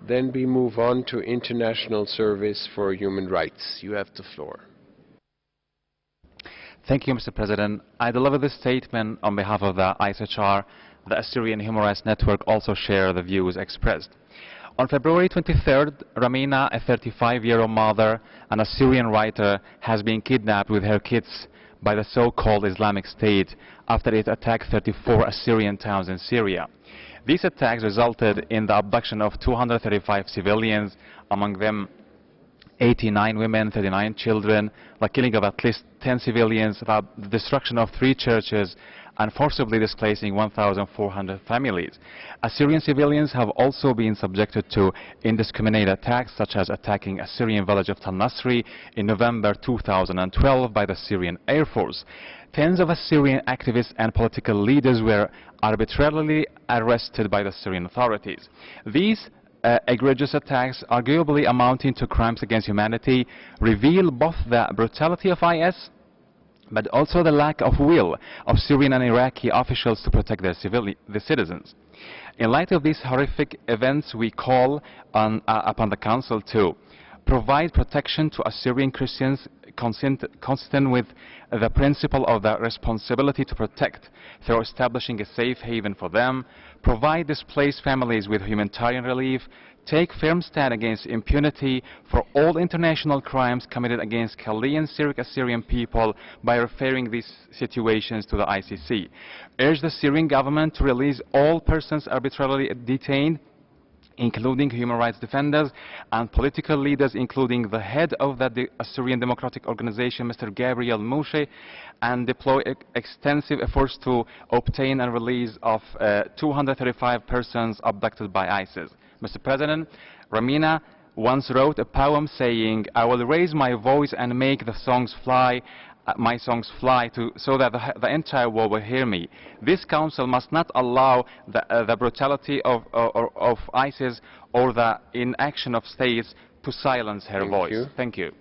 Then we move on to International Service for Human Rights. You have the floor. Thank you, Mr. President. I deliver this statement on behalf of the ISHR. The Syrian Human Rights Network also share the views expressed. On February 23rd, Ramina, a 35-year-old mother and a Syrian writer, has been kidnapped with her kids by the so-called Islamic State after it attacked 34 Assyrian towns in Syria. These attacks resulted in the abduction of 235 civilians, among them 89 women, 39 children, the killing of at least 10 civilians, the destruction of 3 churches, and forcibly displacing 1,400 families. Assyrian civilians have also been subjected to indiscriminate attacks, such as attacking a Syrian village of Tal Nasri in November 2012 by the Syrian Air Force. Tens of Assyrian activists and political leaders were arbitrarily arrested by the Syrian authorities. These egregious attacks, arguably amounting to crimes against humanity, reveal both the brutality of IS but also the lack of will of Syrian and Iraqi officials to protect their citizens. In light of these horrific events, we call upon the Council to provide protection to Assyrian Christians consistent with the principle of the responsibility to protect through establishing a safe haven for them, provide displaced families with humanitarian relief, take firm stand against impunity for all international crimes committed against Chaldean Syriac Assyrian people by referring these situations to the ICC, urge the Syrian government to release all persons arbitrarily detained, including human rights defenders and political leaders, including the head of the Syrian Democratic Organization, Mr. Gabriel Moshe, and deploy extensive efforts to obtain and release of 235 persons abducted by ISIS. Mr. President, Ramina once wrote a poem saying, "I will raise my voice and make the songs fly, my songs fly, so that the entire world will hear me." This council must not allow the brutality of ISIS or the inaction of states to silence her voice. Thank you.